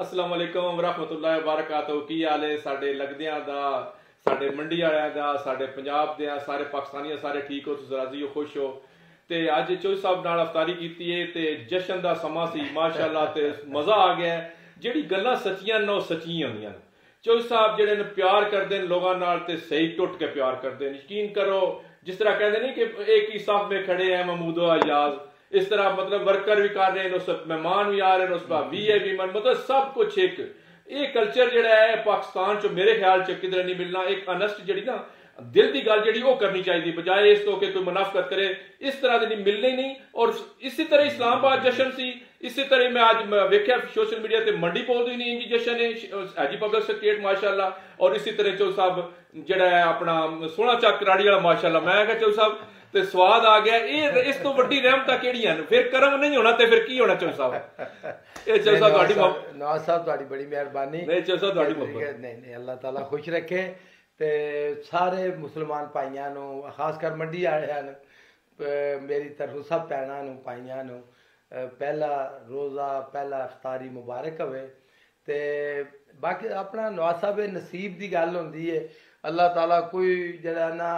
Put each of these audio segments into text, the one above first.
अस्सलाम वालेकुम वरहमतुल्लाहि वबरकातुहू। की हाल है साडे लगदियां दा, साडे मंडी वालियां दा, साडे पंजाब दे सारे पाकिस्तानी सारे ठीक हो, तुसीं राजी हो, खुश हो। ते अज चौधरी साहब नाल अफतारी कीती है ते जश्न दा समा सी माशाअल्लाह ते मज़ा आ गया। जेड़ी गल्लां सच्चियां न ओह सच्चियां होंदियां न। चौधरी साहब जेड़े न प्यार करते हैं लोगों नाल ते सही टुट के प्यार करते हैं। यकीन करो जिस तरह कहते नहीं कि एक ही साफ में खड़े हैं महमूद अयाज, इस तरह मतलब वर्कर भी कर रहे हैं, उस मेहमान भी आ रहे हैं, उस पर वी मतलब सब कुछ एक ये कल्चर जेड़ा है पाकिस्तान च मेरे ख्याल च किधर नहीं मिलना। एक अनस्ट जी ना दिल की गल जी करनी चाहिए बजाय इस तो कि कोई मुनाफकत करे, इस तरह की मिलनी नहीं। और इसी तरह इस्लामाबाद जश्न सी, इसी तरह मैं आज वेख्या सोशल मीडिया ते मंडी पोल दी नहीं इंजी जश्न है हाजी पब्लिक सेक्रेटरी माशाअल्लाह। और इसी तरह चौधरी साहब जेड़ा है अपना सोहना चक कराड़ी वाला माशाअल्लाह। मैं क्या चौधरी साहब ते स्वाद आ गया। ये इस तो वड्डी रहमत केड़ियां न, फिर करम नहीं होना ते फिर की होना चौधरी साहब। ये चौधरी साहब ਤੁਹਾਡੀ नवाज साहब ਤੁਹਾਡੀ बड़ी मेहरबानी। नहीं चौधरी साहब ਤੁਹਾਡੀ मोहब्बत नहीं अल्लाह ताला खुश रखे ते सारे मुसलमान भाइयों नूं खासकर मंडी वालियां नूं मेरी तरफों सब भैणां नूं भाइयों नूं पहला रोज़ा पहला इफ्तारी मुबारक होवे। ते बाकी अपना नवाज साहब नसीब की गल होंदी है। अल्लाह ताला कोई जरा ना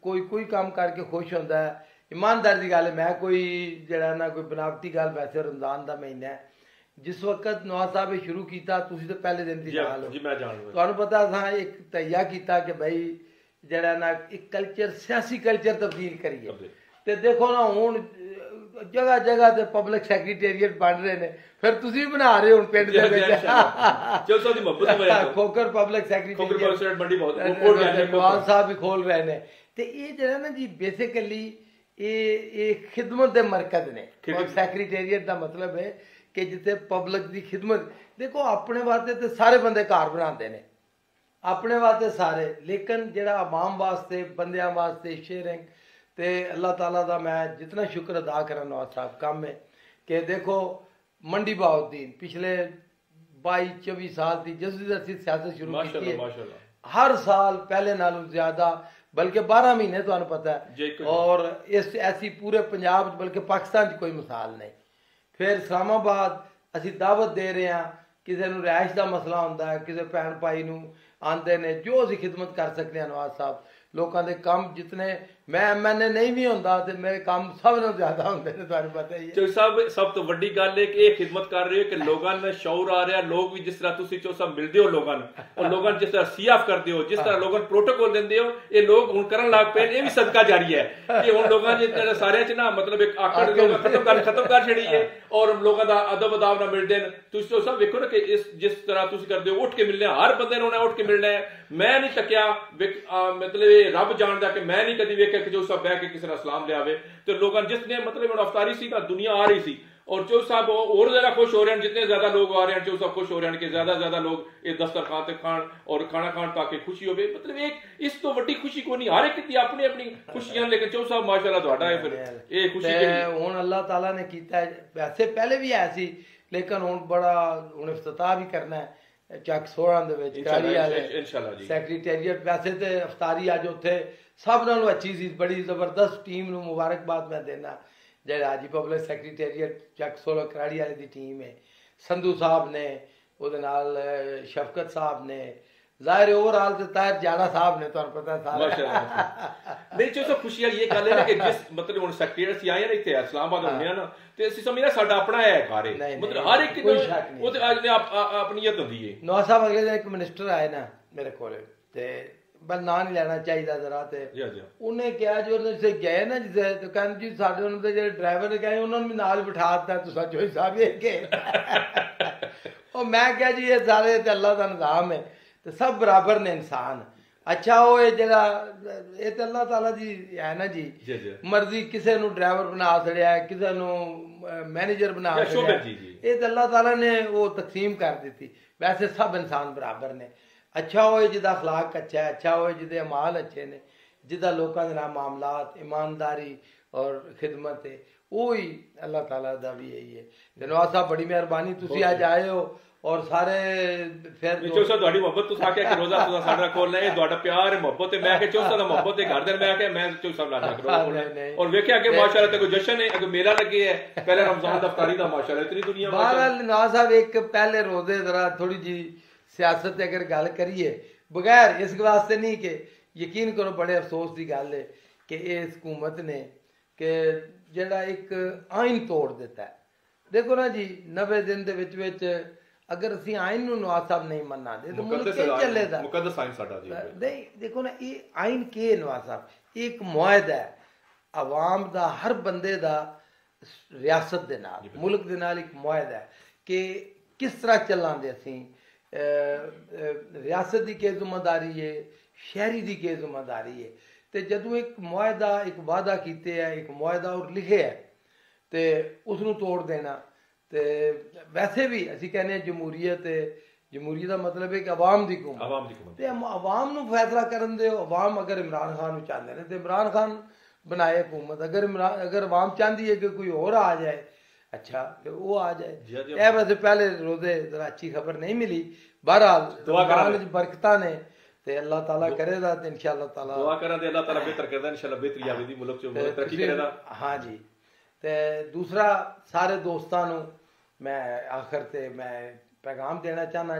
कोई काम करके खुश होता है। ईमानदारी की गल है, मैं कोई जरा ना कोई बनावटी गल, वैसे रमजान का महीना है जिस वक्त नवाज साहब ने शुरू किया तुसी तो पहले दिन की गल हो, तुहानू पता था एक तैया किया कि भाई जरा ना एक कल्चर सियासी कल्चर तब्दील करिए। तो देखो ना हुण जगह जगह ते पब्लिक सैक्रेटेरिएट बन रहे ने, फिर तुसी भी बना रहे हो पिंड दे विच खोकर पब्लिक सैक्रेटेरिएट नवाज साहब भी खोल रहे ने। ते ये जरा ना जी बेसिकली ये खिदमत दे मरकज ने। सैक्रेटेरिएट का मतलब है कि जिथे पब्लिक की खिदमत। देखो अपने वास्ते तो सारे बंदे घर बनाते हैं, अपने वास्ते सारे, लेकिन जरा आवाम वास्ते बंदियां वास्ते शेयरिंग ते अल्लाह ताला का मैं जितना शुक्र अदा करा नवाज साहब काम है कि देखो मंडी बाउद्दीन पिछले 22-24 साल की जिस दिन असीं सियासत शुरू की है हर साल पहले नालों ज्यादा, बल्कि 12 महीने तुहानू पता है। और इस ऐसी पूरे पंजाब बल्कि पाकिस्तान की कोई मिसाल नहीं। फिर इस्लामाबाद असी दावत दे रहे हैं, किसी को रिहाइश का मसला होंदा है, किसी भैन भाई नूं आंदे ने, जो असी खिदमत कर सकते हैं नवाज साहब लोगों के काम जितने मैं MNA नहीं भी होंदा ते मेरे काम सब नालों ज्यादा होंदे ने, तुहानू पता ही है। चौधरी साहब सब तो वड्डी गल है कि ये खिदमत कर रहे हो कि लोगों में शौर आ रहा, लोग भी जिस तरह तुसी चौधरी साहब मिलते हो लोगों और लोगों जिस तरह सीआफ करते हो, जिस तरह लोगों प्रोटोकॉल देंदे हो, ये लोग हुण करन लग पे। ये भी सदका जारी है कि हुण लोगों जिस सारे च ना मतलब एक आकड़ खत्म कर छड़ी है और लोगों का अदब अदाब ना मिलते हैं। तुसी चौधरी साहब देखो ना कि इस जिस तरह तुसी करते हो उठ के मिलने, हर बंदे ने उठ के मिलना है। मैं नहीं तकिया मतलब रब जानदा कि मैं नहीं कभी वेख्या कि चौधरी साहब बह के किसी ने सलाम लिया तो लोग जिसने मतलब अफतारी सी ना दुनिया आ रही सी और चौधरी साहब और ज्यादा खुश हो रहे हैं। जितने ज्यादा लोग आ रहे हैं चौधरी साहब खुश हो रहे हैं कि ज्यादा लोग ये दस्तरखान ते खान और खाना खान ताकि खुशी हो। मतलब एक इस तो वड्डी खुशी को नहीं, हर एक की अपनी अपनी खुशियां, लेकिन चौधरी साहब माशाल्लाह तुहाडा है फिर ये खुशी हुण अल्लाह ताला ने कीता है। वैसे पहले भी है सी लेकिन हुण बड़ा हुण इफ्तिताह भी करना है चक 16 दे विच कराड़ी वाले सैक्रेटेरिएट। वैसे तो अफतारी अज उत्थे सब नालों अच्छी सी, बड़ी जबरदस्त टीम नूं मुबारकबाद मैं देना जेड़ा हाजी पब्लिक सैक्रेटेरिएट चक 16 कराड़ी वाले की टीम है। संधू साहब ने उहदे नाल शफकत साहब ने, जाहिर ओवरऑल तो ताहिर जाड़ा साहब ने, तुहानू पता सारा नहीं चौधरी खुशी वाली ये गल है कि जिस मतलब हुण सैक्रेटरी सी आए ना इत्थे इस्लामाबाद होने ना ते असीं समझना साडा अपना है घर है, मतलब हर एक ओहदे अपनीयत होंदी है। नवाज साहब अगले दिन एक मिनिस्टर आए ना मेरे कोल ते बस ना नहीं लेना चाहिए जरा ते उन्हें क्या जो उन्होंने गए ना जिसे तो कहते जी साडे उन्होंने जो ड्राइवर गए उन्होंने भी नाल बिठा दिता तुसा चौधरी साहब ये के और मैं क्या जी ये सारे अल्लाह का निज़ाम है तो सब बराबर ने इंसान। अच्छा वो जरा ये तो अल्लाह ताला जी है ना जी, मर्जी किसी को ड्राइवर बना छड़िया है, किसी को मैनेजर बना छड़िया, ये तो अल्लाह ताला ने वो तकसीम कर दी। वैसे सब इंसान बराबर ने। अच्छा होए जिदा अखलाक अच्छा है, अच्छा होए जिदे अमाल अच्छे ने, जिदा लोगों के नाल मामलात ईमानदारी और खिदमत है, वो ही अल्लाह ताला दा भी यही है। नवाज साहब बड़ी मेहरबानी तुसी अज आए हो ਔਰ ਸਾਰੇ ਫਿਰ ਚੌਧਰੀ ਸਾਹਿਬ ਤੁਹਾਡੀ ਮੁਹੱਬਤ ਤੁਸੀਂ ਆਖਿਆ ਕਿ ਰੋਜ਼ਾ ਤੁਸੀਂ ਸਾਡਾ ਖੋਲਣਾ ਇਹ ਤੁਹਾਡਾ ਪਿਆਰ ਮੁਹੱਬਤ ਹੈ ਮੈਂ ਕਿ ਚੌਧਰੀ ਸਾਹਿਬ ਦਾ ਮੁਹੱਬਤ ਦੇ ਘਰ ਦੇ ਮੈਂ ਕਿ ਮੈਂ ਚੌਧਰੀ ਸਾਹਿਬ ਨਾਲ ਕਰੋ ਔਰ ਵੇਖਿਆ ਕਿ ਮਾਸ਼ਾਅੱਲਾ ਤੇ ਕੋਈ ਜਸ਼ਨ ਹੈ ਅਗਰ ਮੇਲਾ ਲੱਗੇ ਹੈ ਪਹਿਲੇ ਰਮਜ਼ਾਨ ਦਾ ਇਫਤਾਰੀ ਦਾ ਮਾਸ਼ਾਅੱਲਾ ਇਤਨੀ ਦੁਨੀਆ ਬਹਰਹਾਲ ਨਵਾਜ਼ ਸਾਹਿਬ ਇੱਕ ਪਹਿਲੇ ਰੋਜ਼ੇ ਜ਼ਰਾ ਥੋੜੀ ਜੀ ਸਿਆਸਤ ਤੇ ਅਗਰ ਗੱਲ ਕਰੀਏ ਬਗੈਰ ਇਸ ਵਾਸਤੇ ਨਹੀਂ ਕਿ ਯਕੀਨ ਕਰੋ ਬੜੇ ਅਫਸੋਸ ਦੀ ਗੱਲ ਹੈ ਕਿ ਇਸ ਹਕੂਮਤ ਨੇ ਕਿ ਜਿਹੜਾ ਇੱਕ ਆਇਨ ਤੋੜ ਦਿੱਤਾ ਹੈ। ਦੇਖੋ ਨਾ ਜੀ 90 ਦਿਨ ਦੇ ਵਿੱਚ ਅਗਰ ਅਸੀਂ ਆਇਨ ਨੂੰ ਨਵਾਜ਼ ਸਾਹਿਬ ਨਹੀਂ ਮੰਨਾਂਦੇ ਤਾਂ ਮੁਲਕ ਕਿਵੇਂ ਚੱਲੇਗਾ ਮੁਕੱਦਸ ਆਇਨ ਸਾਡਾ ਜੀ ਨਹੀਂ ਦੇਖੋ ਨਾ ਇਹ ਆਇਨ ਕੀ ਹੈ ਨਵਾਜ਼ ਸਾਹਿਬ ਇਹ ਇੱਕ ਮੁਆਹਦਾ ਹੈ ਆਵਾਮ ਦਾ ਹਰ ਬੰਦੇ ਦਾ ਰਿਆਸਤ ਦੇ ਨਾਲ ਮੁਲਕ ਦੇ ਨਾਲ ਇੱਕ ਮੁਆਹਦਾ ਹੈ ਕਿ ਕਿਸ ਤਰ੍ਹਾਂ ਚੱਲਾਂਗੇ ਅਸੀਂ ਰਿਆਸਤ ਦੀ ਕੀ ਜ਼ਿੰਮੇਵਾਰੀ ਹੈ ਸ਼ਹਿਰੀ ਦੀ ਕੀ ਜ਼ਿੰਮੇਵਾਰੀ ਹੈ ਤੇ ਜਦੋਂ ਇੱਕ ਮੁਆਹਦਾ ਇੱਕ ਵਾਅਦਾ ਕੀਤੇ ਹੈ ਇੱਕ ਮੁਆਹਦਾ ਔਰ ਲਿਖਿਆ ਹੈ ਤੇ ਉਸ ਨੂੰ ਤੋੜ ਦੇਣਾ ਤੇ ਵੈਸੇ ਵੀ ਅਸੀਂ ਕਹਿੰਦੇ ਹਾਂ ਜਮਹੂਰੀਅਤ ਦਾ ਮਤਲਬ ਹੈ ਕਿ ਆਵਾਮ ਦੀ ਹਕੂਮਤ ਤੇ ਆਵਾਮ ਨੂੰ ਫੈਸਲਾ ਕਰਨ ਦਿਓ ਆਵਾਮ ਅਗਰ ਇਮਰਾਨ ਖਾਨ ਨੂੰ ਚਾਹੁੰਦੇ ਨੇ ਤੇ ਇਮਰਾਨ ਖਾਨ ਬਣਾਏ ਹਕੂਮਤ ਅਗਰ ਆਵਾਮ ਚਾਹੁੰਦੀ ਹੈ ਕਿ ਕੋਈ ਹੋਰ ਆ ਜਾਏ अच्छा फिर वो आ जाए वैसे पहले रोजे जरा अच्छी खबर नहीं मिली बहरहाल बरकता ने ते अल्लाह ताला करेगा ते इंशाअल्लाह ताला दुआ करा दे अल्लाह ताला बेहतर करदा इंशाअल्लाह बेहतरी आवेगी मुल्क च तरक्की करेगा हाँ जी ते दूसरा सारे दोस्तां नू मैं आखिर ते मैं पैगाम देना चाहना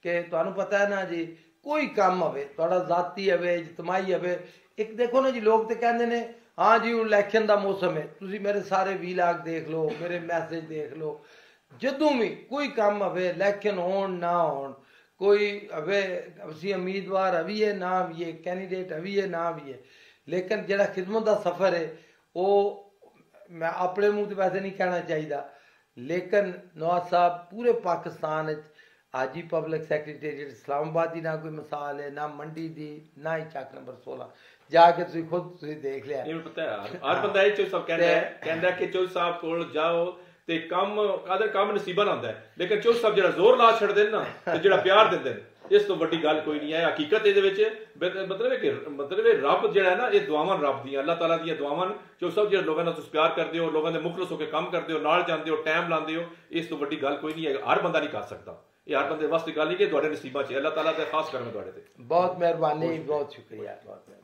कि तुहानू पता है ना जी कोई काम होवे तुहाडा जाती होवे इज्तमाही होवे एक देखो ना जी लोग ते कहंदे ने हाँ जी हूँ इलैक्शन का मौसम है तुसी मेरे सारे वीलाग देख लो मेरे मैसेज देख लो जदों भी कोई काम हवे इलैक्शन होण ना होण कोई हवे असी उम्मीदवार हवी है ना भी है कैंडीडेट हवी है ना भी है लेकिन जिहड़ा खिदमत का सफ़र है वो मैं अपने मुँह तो वैसे नहीं कहना चाहिए लेकिन नवाज साहब पूरे पाकिस्तान हाजी पब्लिक सैकटरीएट इस्लामाबाद की ना कोई मिसाल है ना मंडी की ना ही चक नंबर 16 जाके तुसी खुद तुसी देख लिया ਇਹ ਪਤਾ ਹੈ ਹਰ ਬੰਦਾ ਇਹ ਚੋਂ ਸਭ ਕਹਿੰਦਾ ਕਿ ਚੌਧਰੀ ਸਾਹਿਬ ਕੋਲ ਜਾਓ ਤੇ ਕੰਮ ਨਸੀਬਨ ਆਉਂਦਾ ਹੈ ਲੇਕਿਨ ਚੌਧਰੀ ਸਾਹਿਬ ਜਿਹੜਾ ਜ਼ੋਰ ਲਾ ਛੱਡਦੇ ਨੇ ਨਾ ਤੇ ਜਿਹੜਾ ਪਿਆਰ ਦਿੰਦੇ ਨੇ ਇਸ ਤੋਂ ਵੱਡੀ ਗੱਲ ਕੋਈ ਨਹੀਂ ਹੈ ਹਕੀਕਤ ਇਹਦੇ ਵਿੱਚ ਮਤਲਬ ਰੱਬ ਜਿਹੜਾ ਹੈ ਨਾ ਇਹ ਦੁਆਵਾਂ ਰੱਬ ਦੀਆਂ ਅੱਲਾਹ ਤਾਲਾ ਦੀਆਂ ਦੁਆਵਾਂ ਚੌਧਰੀ ਸਾਹਿਬ ਜਿਹੜੇ ਲੋਕਾਂ ਨਾਲ ਤੁਸੀਂ ਪਿਆਰ ਕਰਦੇ ਹੋ ਲੋਕਾਂ ਦੇ ਮੁਖਲਸ ਹੋ ਕੇ ਕੰਮ ਕਰਦੇ ਹੋ ਨਾਲ ਜਾਂਦੇ ਹੋ ਟਾਈਮ ਲਾਉਂਦੇ ਹੋ ਇਸ ਤੋਂ ਵੱਡੀ ਗੱਲ ਕੋਈ ਨਹੀਂ ਹੈ ਹਰ ਬੰਦਾ ਨਹੀਂ ਕਰ ਸਕਦਾ ਇਹ ਹਰ ਬੰਦੇ ਵਾਸਤੇ ਗੱਲ ਨਹੀਂ ਕਿ ਤੁਹਾਡੇ ਨਸੀਬਾਂ 'ਚ ਅੱਲਾਹ ਤਾਲਾ ਦਾ ਖਾਸ ਕਰਮ ਤੁਹਾਡੇ ਤੇ ਬਹੁਤ ਮਿਹਰਬਾਨੀ ਬਹੁਤ ਸ਼ੁਕਰੀਆ ਬਹੁਤ